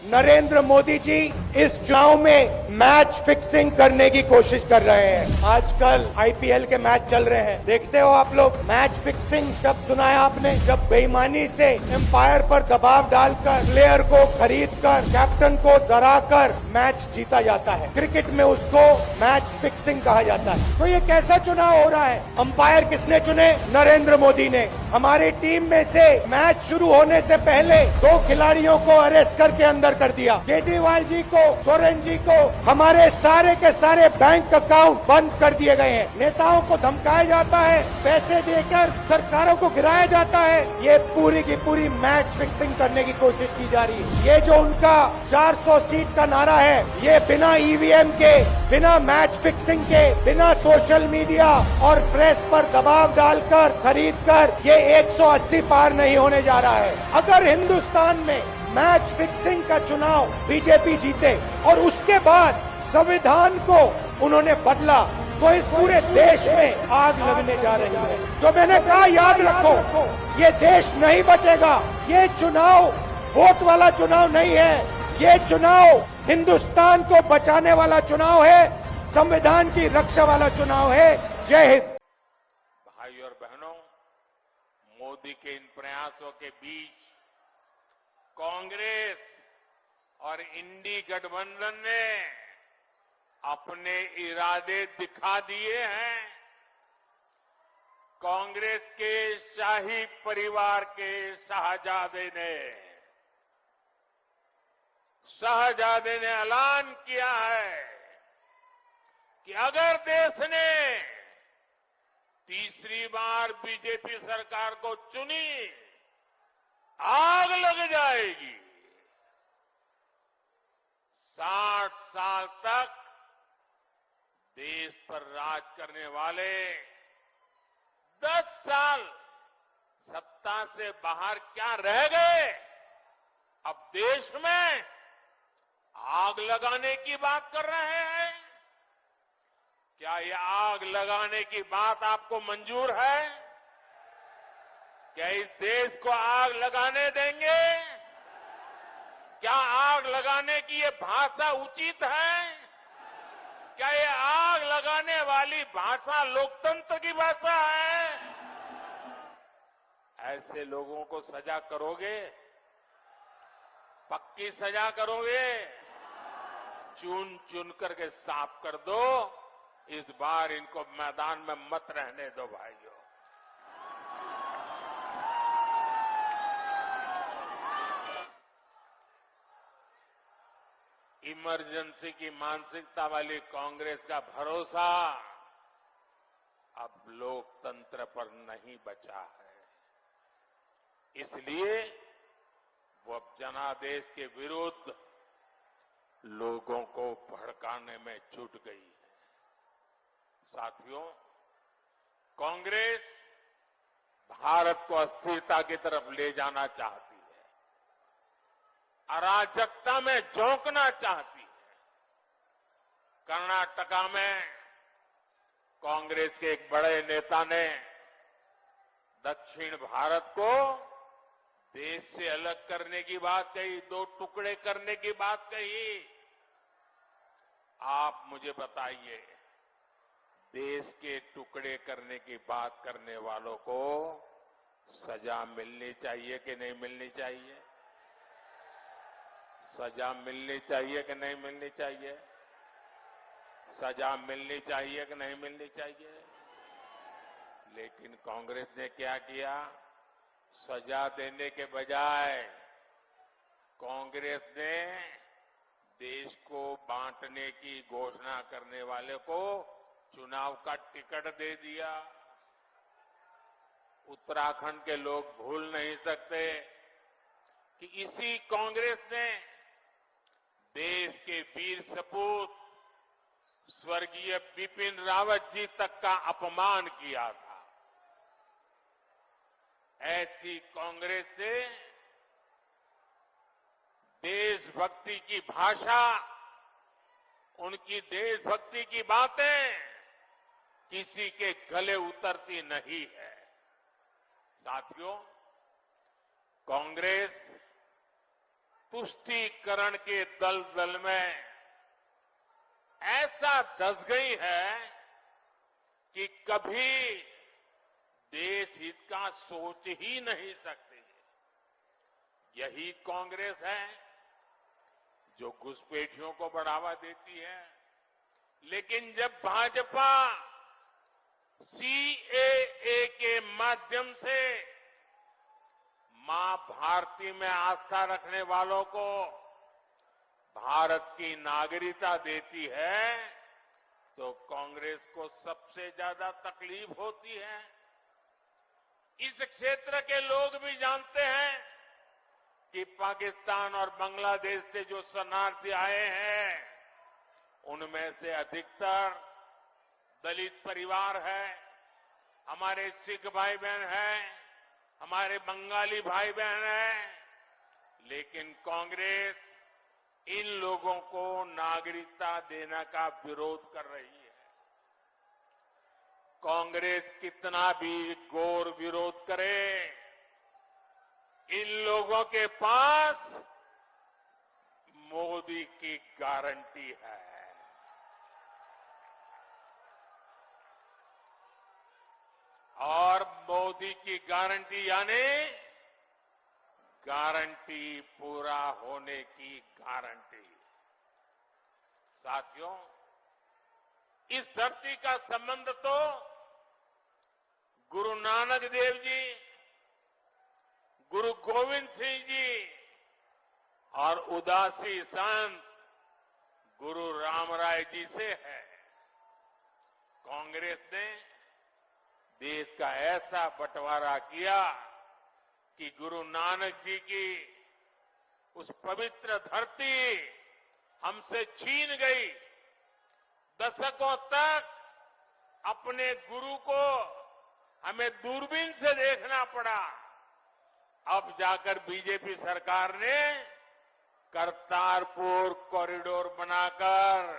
नरेंद्र मोदी जी इस चुनाव में मैच फिक्सिंग करने की कोशिश कर रहे हैं। आजकल आईपीएल के मैच चल रहे हैं, देखते हो आप लोग। मैच फिक्सिंग शब्द सुना है आपने? जब बेईमानी से एम्पायर पर दबाव डालकर प्लेयर को खरीदकर कैप्टन को डराकर मैच जीता जाता है, क्रिकेट में उसको मैच फिक्सिंग कहा जाता है। तो ये कैसा चुनाव हो रहा है? अंपायर किसने चुने? नरेंद्र मोदी ने। हमारी टीम में से मैच शुरू होने से पहले 2 खिलाड़ियों को अरेस्ट करके अंदर कर दिया। केजरीवाल जी को, सोरेन जी को, हमारे सारे के सारे बैंक अकाउंट बंद कर दिए गए हैं। नेताओं को धमकाया जाता है, पैसे देकर सरकारों को गिराया जाता है। ये पूरी की पूरी मैच फिक्सिंग करने की कोशिश की जा रही है। ये जो उनका 400 सीट का नारा है, ये बिना ईवीएम के, बिना मैच फिक्सिंग के, बिना सोशल मीडिया और प्रेस पर दबाव डालकर खरीद कर ये 180 पार नहीं होने जा रहा है। अगर हिंदुस्तान में मैच फिक्सिंग का चुनाव बीजेपी जीते और उसके बाद संविधान को उन्होंने बदला, तो इस पूरे देश में आग लगने जा रही है। जो मैंने कहा, याद रखो, ये देश नहीं बचेगा। ये चुनाव वोट वाला चुनाव नहीं है, ये चुनाव हिंदुस्तान को बचाने वाला चुनाव है, संविधान की रक्षा वाला चुनाव है। जय हिंद। भाई और बहनों, मोदी के इन प्रयासों के बीच कांग्रेस और इंडी गठबंधन ने अपने इरादे दिखा दिए हैं। कांग्रेस के शाही परिवार के शहजादे ने ऐलान किया है कि अगर देश ने तीसरी बार बीजेपी सरकार को चुनी, आग लग जाएगी। 60 साल तक देश पर राज करने वाले 10 साल सत्ता से बाहर क्या रह गए? अब देश में आग लगाने की बात कर रहे हैं। क्या ये आग लगाने की बात आपको मंजूर है? क्या इस देश को आग लगाने देंगे? क्या आग लगाने की ये भाषा उचित है? क्या ये आग लगाने वाली भाषा लोकतंत्र की भाषा है? ऐसे लोगों को सजा करोगे? पक्की सजा करोगे? चुन चुन करके साफ कर दो। इस बार इनको मैदान में मत रहने दो भाइयों। इमरजेंसी की मानसिकता वाली कांग्रेस का भरोसा अब लोकतंत्र पर नहीं बचा है। इसलिए वो अब जनादेश के विरुद्ध लोगों को भड़काने में जुट गई है। साथियों, कांग्रेस भारत को अस्थिरता की तरफ ले जाना चाहती है, अराजकता में झोंकना चाहती है। कर्नाटका में कांग्रेस के एक बड़े नेता ने दक्षिण भारत को देश से अलग करने की बात कही, 2 टुकड़े करने की बात कही। आप मुझे बताइए, देश के टुकड़े करने की बात करने वालों को सजा मिलनी चाहिए कि नहीं मिलनी चाहिए? सजा मिलनी चाहिए कि नहीं मिलनी चाहिए? सजा मिलनी चाहिए कि नहीं मिलनी चाहिए? लेकिन कांग्रेस ने क्या किया? सजा देने के बजाय कांग्रेस ने देश को बांटने की घोषणा करने वाले को चुनाव का टिकट दे दिया। उत्तराखंड के लोग भूल नहीं सकते कि इसी कांग्रेस ने देश के वीर सपूत स्वर्गीय बिपिन रावत जी तक का अपमान किया था। ऐसी कांग्रेस से देशभक्ति की भाषा, उनकी देशभक्ति की बातें किसी के गले उतरती नहीं है। साथियों, कांग्रेस तुष्टीकरण के दलदल में ऐसा धंस गई है कि कभी देश हित का सोच ही नहीं सकती। यही कांग्रेस है जो घुसपैठियों को बढ़ावा देती है, लेकिन जब भाजपा सीएए के माध्यम से मां भारती में आस्था रखने वालों को भारत की नागरिकता देती है, तो कांग्रेस को सबसे ज्यादा तकलीफ होती है। इस क्षेत्र के लोग भी जानते हैं कि पाकिस्तान और बांग्लादेश से जो शरणार्थी आए हैं, उनमें से अधिकतर दलित परिवार है, हमारे सिख भाई बहन हैं, हमारे बंगाली भाई बहन हैं, लेकिन कांग्रेस इन लोगों को नागरिकता देने का विरोध कर रही है। कांग्रेस कितना भी घोर विरोध करे, इन लोगों के पास मोदी की गारंटी है। और मोदी की गारंटी यानी गारंटी पूरा होने की गारंटी। साथियों, इस धरती का संबंध तो गुरु नानक देव जी, गुरु गोविंद सिंह जी और उदासी संत गुरु रामराय जी से है। कांग्रेस ने देश का ऐसा बंटवारा किया कि गुरु नानक जी की उस पवित्र धरती हमसे छीन गई। दशकों तक अपने गुरु को हमें दूरबीन से देखना पड़ा। अब जाकर बीजेपी सरकार ने करतारपुर कॉरिडोर बनाकर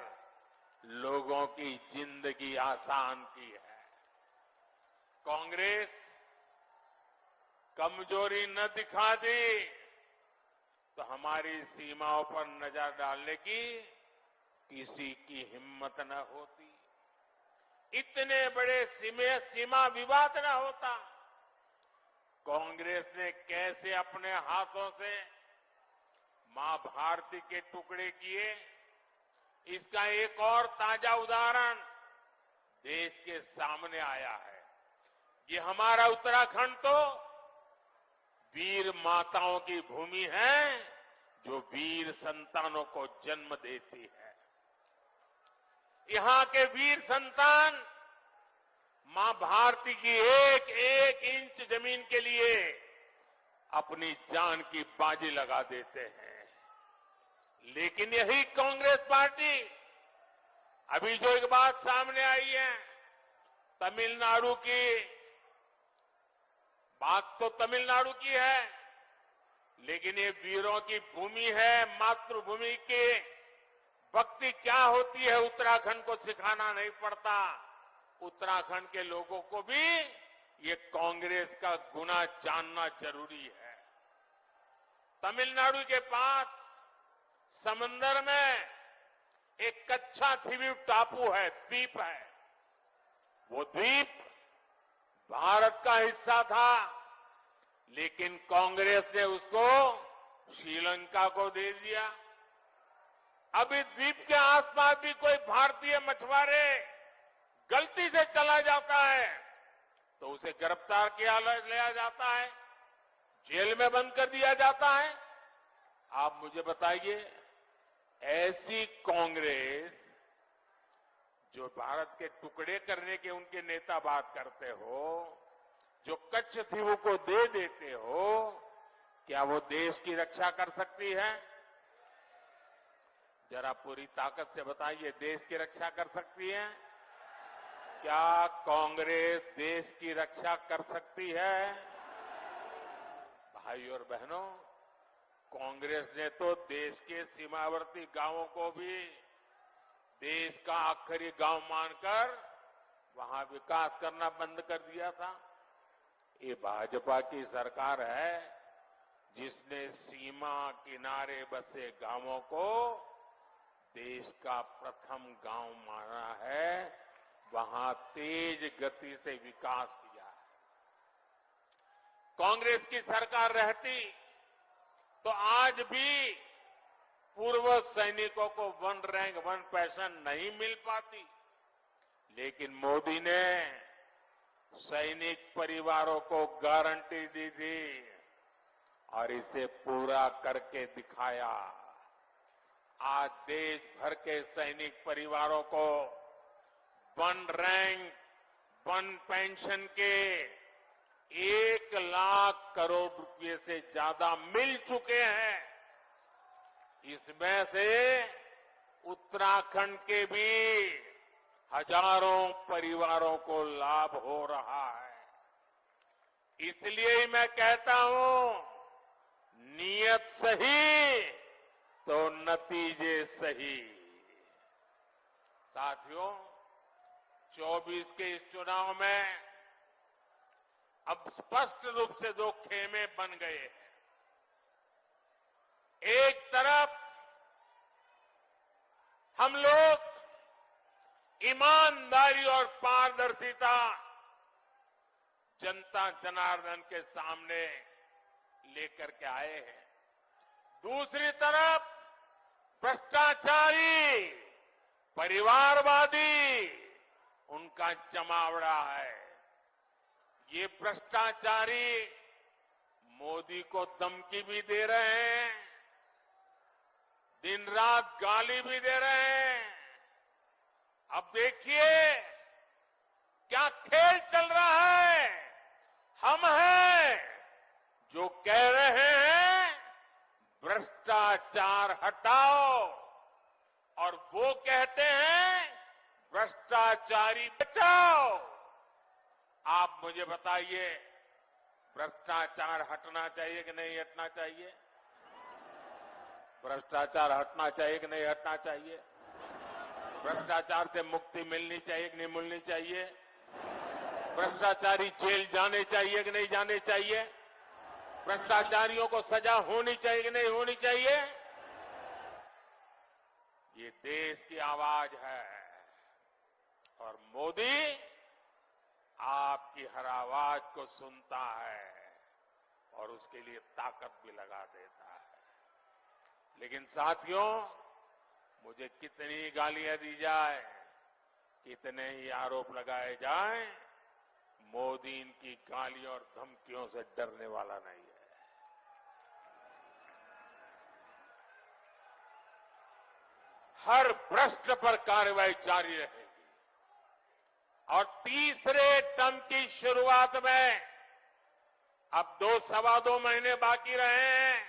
लोगों की जिंदगी आसान की है। कांग्रेस कमजोरी न दिखा दी तो हमारी सीमाओं पर नजर डालने की किसी की हिम्मत न होती, इतने बड़े सीमा विवाद न होता। कांग्रेस ने कैसे अपने हाथों से मां भारती के टुकड़े किए, इसका एक और ताजा उदाहरण देश के सामने आया है। ये हमारा उत्तराखंड तो वीर माताओं की भूमि है, जो वीर संतानों को जन्म देती है। यहां के वीर संतान मां भारती की एक एक इंच जमीन के लिए अपनी जान की बाजी लगा देते हैं। लेकिन यही कांग्रेस पार्टी, अभी जो एक बात सामने आई है, तमिलनाडु की बात तो तमिलनाडु की है, लेकिन ये वीरों की भूमि है, मातृभूमि की भक्ति क्या होती है उत्तराखंड को सिखाना नहीं पड़ता। उत्तराखंड के लोगों को भी ये कांग्रेस का गुना जानना जरूरी है। तमिलनाडु के पास समंदर में एक कच्छा द्वीप टापू है, द्वीप है। वो द्वीप भारत का हिस्सा था, लेकिन कांग्रेस ने उसको श्रीलंका को दे दिया। अब इस द्वीप के आसपास भी कोई भारतीय मछुआरे गलती से चला जाता है तो उसे गिरफ्तार किया लिया जाता है, जेल में बंद कर दिया जाता है। आप मुझे बताइए, ऐसी कांग्रेस जो भारत के टुकड़े करने के उनके नेता बात करते हो, जो कच्छ द्वीप को दे देते हो, क्या वो देश की रक्षा कर सकती है? जरा पूरी ताकत से बताइए, देश की रक्षा कर सकती है? क्या कांग्रेस देश की रक्षा कर सकती है? भाई और बहनों, कांग्रेस ने तो देश के सीमावर्ती गांवों को भी देश का आखिरी गांव मानकर वहां विकास करना बंद कर दिया था। ये भाजपा की सरकार है जिसने सीमा किनारे बसे गांवों को देश का प्रथम गांव माना है, वहां तेज गति से विकास किया है। कांग्रेस की सरकार रहती तो आज भी पूर्व सैनिकों को वन रैंक वन पेंशन नहीं मिल पाती, लेकिन मोदी ने सैनिक परिवारों को गारंटी दी थी और इसे पूरा करके दिखाया। आज देश भर के सैनिक परिवारों को वन रैंक वन पेंशन के 1 लाख करोड़ रुपए से ज्यादा मिल चुके हैं। इसमें से उत्तराखंड के भी हजारों परिवारों को लाभ हो रहा है। इसलिए ही मैं कहता हूं, नीयत सही तो नतीजे सही। साथियों, 24 के इस चुनाव में अब स्पष्ट रूप से 2 खेमे बन गए हैं। एक तरफ हम लोग ईमानदारी और पारदर्शिता जनता जनार्दन के सामने लेकर के आए हैं। दूसरी तरफ भ्रष्टाचारी, परिवारवादी उनका जमावड़ा है। ये भ्रष्टाचारी मोदी को धमकी भी दे रहे हैं, दिन रात गाली भी दे रहे हैं। अब देखिए क्या खेल चल रहा है। हम हैं जो कह रहे हैं भ्रष्टाचार हटाओ, और वो कहते हैं भ्रष्टाचारी बचाओ। आप मुझे बताइए, भ्रष्टाचार हटना चाहिए कि नहीं हटना चाहिए? भ्रष्टाचार हटना चाहिए कि नहीं हटना चाहिए? भ्रष्टाचार से मुक्ति मिलनी चाहिए कि नहीं मिलनी चाहिए? भ्रष्टाचारी जेल जाने चाहिए कि नहीं जाने चाहिए? भ्रष्टाचारियों को सजा होनी चाहिए कि नहीं होनी चाहिए? ये देश की आवाज है और मोदी आपकी हर आवाज को सुनता है और उसके लिए ताकत भी लगा देता है। लेकिन साथियों, मुझे कितनी गालियां दी जाए, कितने ही आरोप लगाए जाएं, मोदी इनकी गालियों और धमकियों से डरने वाला नहीं है। हर भ्रष्ट पर कार्रवाई जारी रहेगी और तीसरे टर्म की शुरुआत में अब 2-2.25 महीने बाकी रहे हैं,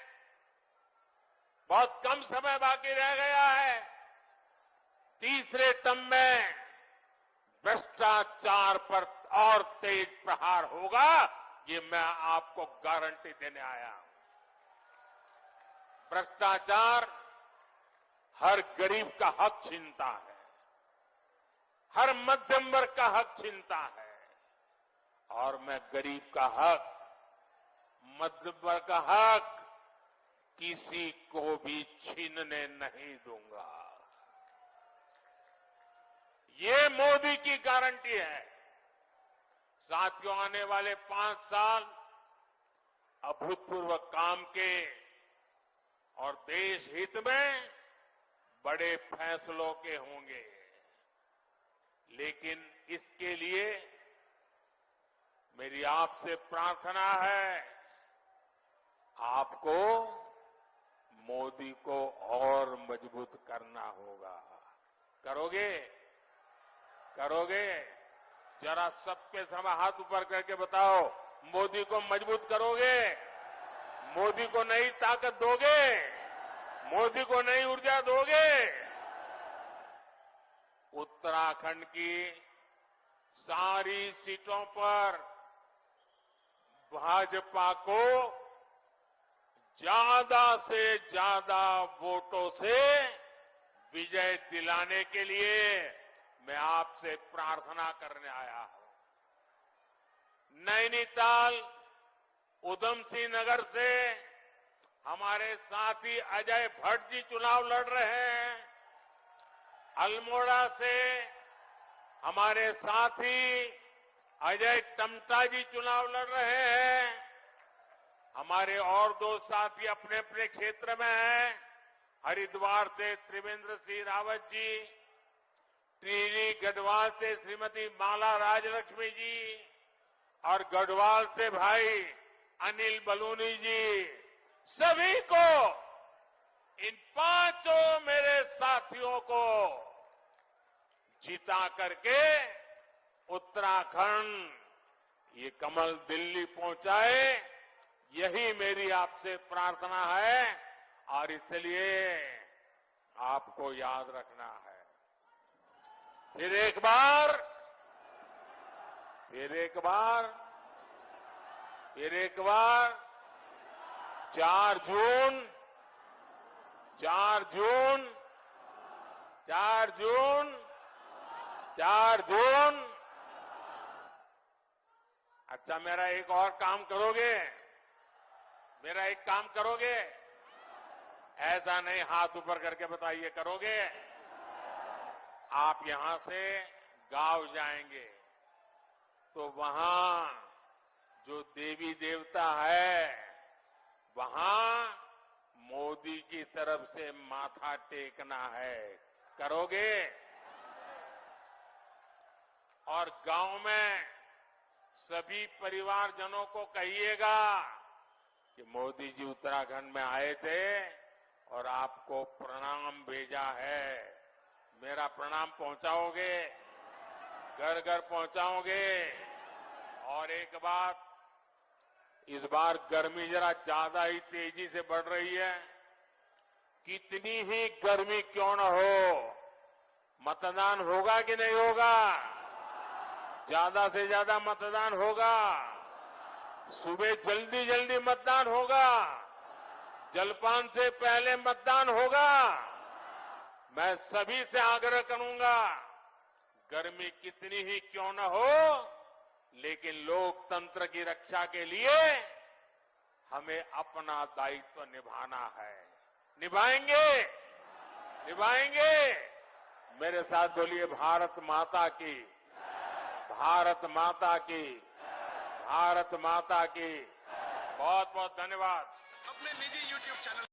बहुत कम समय बाकी रह गया है। तीसरे टर्म में भ्रष्टाचार पर और तेज प्रहार होगा, ये मैं आपको गारंटी देने आया हूं। भ्रष्टाचार हर गरीब का हक छीनता है, हर मध्यम वर्ग का हक छीनता है, और मैं गरीब का हक, मध्यम वर्ग का हक किसी को भी छीनने नहीं दूंगा। ये मोदी की गारंटी है। साथियों, आने वाले 5 साल अभूतपूर्व काम के और देश हित में बड़े फैसलों के होंगे, लेकिन इसके लिए मेरी आपसे प्रार्थना है, आपको मोदी को और मजबूत करना होगा। करोगे? करोगे? जरा सबके समय हाथ ऊपर करके बताओ, मोदी को मजबूत करोगे? मोदी को नई ताकत दोगे? मोदी को नई ऊर्जा दोगे? उत्तराखंड की सारी सीटों पर भाजपा को ज्यादा से ज्यादा वोटों से विजय दिलाने के लिए मैं आपसे प्रार्थना करने आया हूं। नैनीताल, उधम सिंह नगर से हमारे साथी अजय भट्ट जी चुनाव लड़ रहे हैं। अल्मोड़ा से हमारे साथी अजय टमटा जी चुनाव लड़ रहे हैं। हमारे और दो साथी अपने अपने क्षेत्र में हैं। हरिद्वार से त्रिवेंद्र सिंह रावत जी, टिहरी गढ़वाल से श्रीमती माला राजलक्ष्मी जी और गढ़वाल से भाई अनिल बलूनी जी, सभी को, इन पांचों मेरे साथियों को जिता करके उत्तराखंड ये कमल दिल्ली पहुंचाए, यही मेरी आपसे प्रार्थना है और इसलिए आपको याद रखना है। फिर एक बार 4 जून। अच्छा, मेरा एक और काम करोगे? मेरा एक काम करोगे? ऐसा नहीं, हाथ ऊपर करके बताइए, करोगे? आप यहां से गांव जाएंगे तो वहां जो देवी देवता है, वहां मोदी की तरफ से माथा टेकना है। करोगे? और गांव में सभी परिवारजनों को कहिएगा कि मोदी जी उत्तराखंड में आए थे और आपको प्रणाम भेजा है। मेरा प्रणाम पहुंचाओगे? घर घर पहुंचाओगे? और एक बात, इस बार गर्मी जरा ज्यादा ही तेजी से बढ़ रही है। कितनी ही गर्मी क्यों न हो, मतदान होगा कि नहीं होगा? ज्यादा से ज्यादा मतदान होगा। सुबह जल्दी जल्दी मतदान होगा। जलपान से पहले मतदान होगा। मैं सभी से आग्रह करूंगा, गर्मी कितनी ही क्यों न हो, लेकिन लोकतंत्र की रक्षा के लिए हमें अपना दायित्व निभाना है। निभाएंगे? मेरे साथ बोलिए, भारत माता की, भारत माता की, भारत माता की। बहुत बहुत धन्यवाद। अपने निजी YouTube चैनल